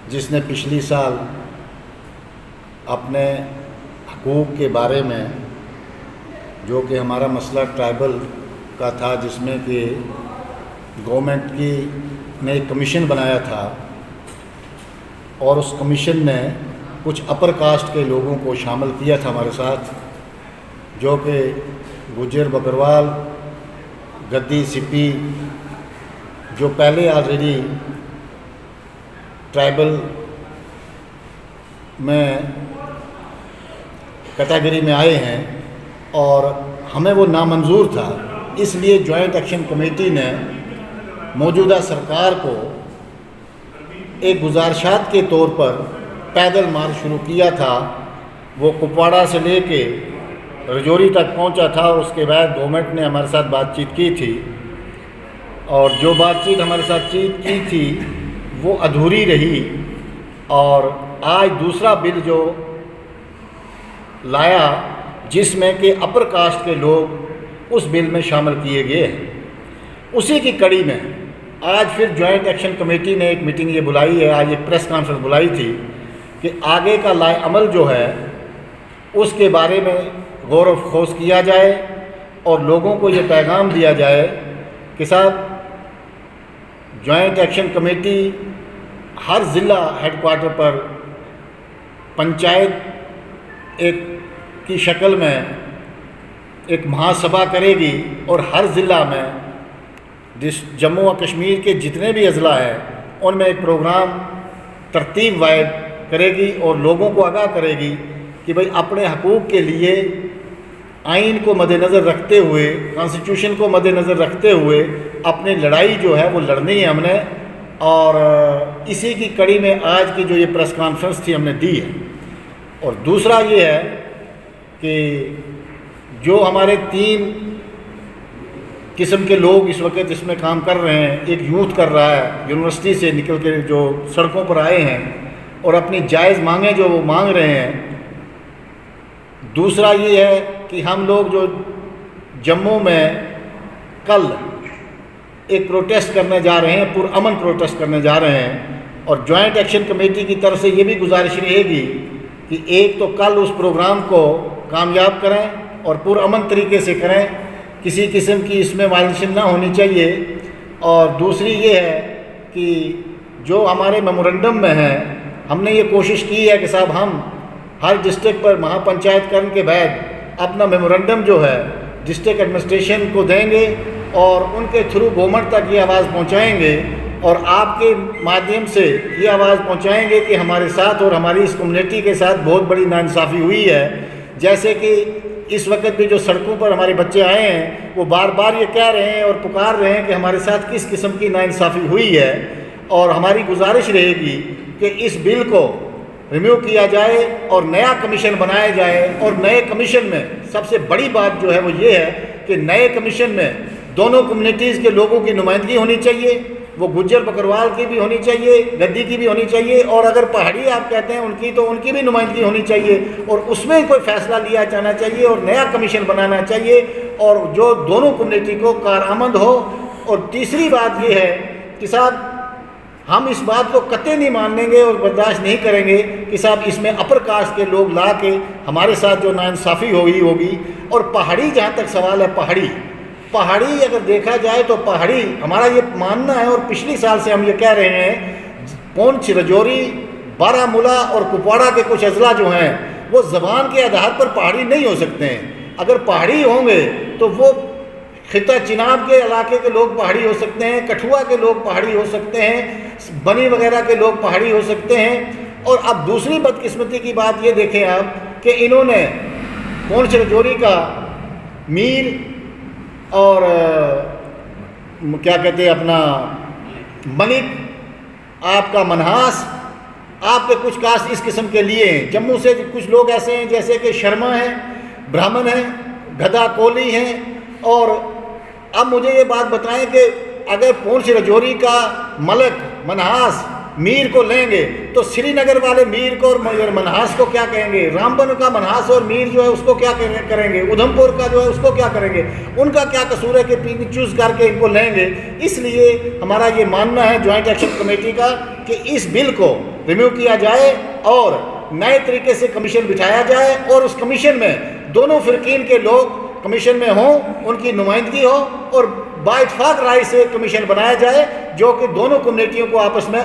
جس نے پچھلی سال اپنے حقوق کے بارے میں، جو کہ ہمارا مسئلہ ٹرائبل کا تھا، جس میں کہ گورنمنٹ نے ایک کمیشن بنایا تھا اور اس کمیشن نے کچھ اپر کاسٹ کے لوگوں کو شامل کیا تھا ہمارے ساتھ، جو کہ گجر بکروال، گدی، سپی، جو پہلے آلریڈی ٹرائبل میں کیٹیگری میں آئے ہیں، اور ہمیں وہ نامنظور تھا۔ اس لیے جوائنٹ ایکشن کمیٹی نے موجودہ سرکار کو ایک گزارشات کے طور پر پیدل مارچ شروع کیا تھا۔ وہ کپواڑہ سے لے کے رجوری تک پہنچا تھا، اور اس کے بعد گورنمنٹ نے ہمارے ساتھ بات چیت کی تھی، اور جو بات چیت ہمارے ساتھ کی تھی وہ ادھوری رہی، اور آج دوسرا بل جو لایا جس میں کہ اپر کاسٹ کے لوگ اس بل میں شامل کیے گئے ہیں، اسی کی کڑی میں آج پھر جوائنٹ ایکشن کمیٹی نے ایک میٹنگ یہ بلائی ہے، آج ایک پریس کانفرنس بلائی تھی کہ آگے کا لائے عمل جو ہے اس کے بارے میں غور و خوض کیا جائے، اور لوگوں کو یہ پیغام دیا جائے کہ صاحب جوائنٹ ایکشن کمیٹی ہر ضلع ہیڈ کوارٹر پر پنچایت ایک کی شکل میں ایک مہا سبھا کرے گی، اور ہر ضلع میں جموں و کشمیر کے جتنے بھی اضلاع ہیں ان میں ایک پروگرام ترتیب وائز کرے گی، اور لوگوں کو آگاہ کرے گی کہ بھئی اپنے حقوق کے لیے آئین کو مد نظر رکھتے ہوئے، کانسٹیٹیوشن کو مد نظر رکھتے ہوئے اپنی لڑائی جو ہے وہ لڑنی ہے ہم نے۔ اور اسی کی کڑی میں آج کی جو یہ پریس کانفرنس تھی ہم نے دی ہے۔ اور دوسرا یہ ہے کہ جو ہمارے 3 قسم کے لوگ اس وقت اس میں کام کر رہے ہیں، ایک یوتھ کر رہا ہے یونیورسٹی سے نکل کے جو سڑکوں پر آئے ہیں اور اپنی جائز مانگیں جو وہ مانگ رہے ہیں۔ دوسرا یہ ہے کہ ہم لوگ جو جموں میں کل ایک پروٹیسٹ کرنے جا رہے ہیں، پرامن پروٹیسٹ کرنے جا رہے ہیں، اور جوائنٹ ایکشن کمیٹی کی طرف سے یہ بھی گزارش رہے گی کہ ایک تو کل اس پروگرام کو کامیاب کریں اور پرامن طریقے سے کریں، کسی قسم کی اس میں وائلیشن نہ ہونی چاہیے۔ اور دوسری یہ ہے کہ جو ہمارے میمورنڈم میں ہے، ہم نے یہ کوشش کی ہے کہ صاحب ہم ہر ڈسٹرکٹ پر مہا پنچایت کرنے کے بعد اپنا میمورنڈم جو ہے ڈسٹرکٹ ایڈمنسٹریشن کو دیں گے، اور ان کے تھرو گورنمنٹ تک یہ آواز پہنچائیں گے، اور آپ کے مادھیم سے یہ آواز پہنچائیں گے کہ ہمارے ساتھ اور ہماری اس کمیونٹی کے ساتھ بہت بڑی ناانصافی ہوئی ہے۔ جیسے کہ اس وقت بھی جو سڑکوں پر ہمارے بچے آئے ہیں وہ بار بار یہ کہہ رہے ہیں اور پکار رہے ہیں کہ ہمارے ساتھ کس قسم کی ناانصافی ہوئی ہے، اور ہماری گزارش رہے گی کہ اس بل کو ریمیو کیا جائے اور نیا کمیشن بنایا جائے۔ اور نئے کمیشن میں سب سے بڑی بات جو ہے وہ یہ ہے کہ نئے کمیشن میں دونوں کمیونٹیز کے لوگوں کی نمائندگی ہونی چاہیے، وہ گجر بکروال کی بھی ہونی چاہیے، گدی کی بھی ہونی چاہیے، اور اگر پہاڑی آپ کہتے ہیں ان کی تو ان کی بھی نمائندگی ہونی چاہیے، اور اس میں کوئی فیصلہ لیا جانا چاہیے اور نیا کمیشن بنانا چاہیے، اور جو دونوں کمیونٹی کو کارآمد ہو۔ اور تیسری بات یہ ہے کہ صاحب ہم اس بات کو قطعی نہیں مانیں گے اور برداشت نہیں کریں گے کہ صاحب اس میں اپر کاسٹ کے لوگ لا کے ہمارے ساتھ جو ناانصافی ہوگی۔ اور پہاڑی جہاں تک سوال ہے، پہاڑی اگر دیکھا جائے تو پہاڑی ہمارا یہ ماننا ہے، اور پچھلی سال سے ہم یہ کہہ رہے ہیں، پونچھ، رجوری، بارہ مولہ اور کپواڑہ کے کچھ اضلاع جو ہیں وہ زبان کے آدھار پر پہاڑی نہیں ہو سکتے ہیں۔ اگر پہاڑی ہوں گے تو وہ خطہ چناب کے علاقے کے لوگ پہاڑی ہو سکتے ہیں، کٹھوا کے لوگ پہاڑی ہو سکتے ہیں، بنی وغیرہ کے لوگ پہاڑی ہو سکتے ہیں۔ اور اب دوسری بدقسمتی کی بات یہ دیکھیں آپ کہ انہوں نے پونچھ رجوری کا میر اور کیا کہتے ہیں اپنا ملک، آپ کا منہاس، آپ کے کچھ کاسٹ اس قسم کے لیے ہیں۔ جموں سے کچھ لوگ ایسے ہیں جیسے کہ شرما ہیں، برہمن ہیں، گھدا کولی ہیں۔ اور اب مجھے یہ بات بتائیں کہ اگر پونچھ رجوری کا ملک، منہاس میر کو لیں گے تو سری نگر والے میر کو اور منہاس کو کیا کہیں گے، رامبن کا منہاس اور میر جو ہے اس کو کیا کریں گے، ادھم پور کا جو ہے اس کو کیا کریں گے، ان کا کیا قصور ہے کہ چوز کر کے ان کو لیں گے۔ اس لیے ہمارا یہ ماننا ہے جوائنٹ ایکشن کمیٹی کا کہ اس بل کو ریموو کیا جائے اور نئے طریقے سے کمیشن بٹھایا جائے، اور اس کمیشن میں دونوں فرقین کے لوگ کمیشن میں ہوں، ان کی نمائندگی ہو، اور با اتفاق رائے سے کمیشن بنایا جائے جو کہ دونوں کمیونٹیوں کو آپس میں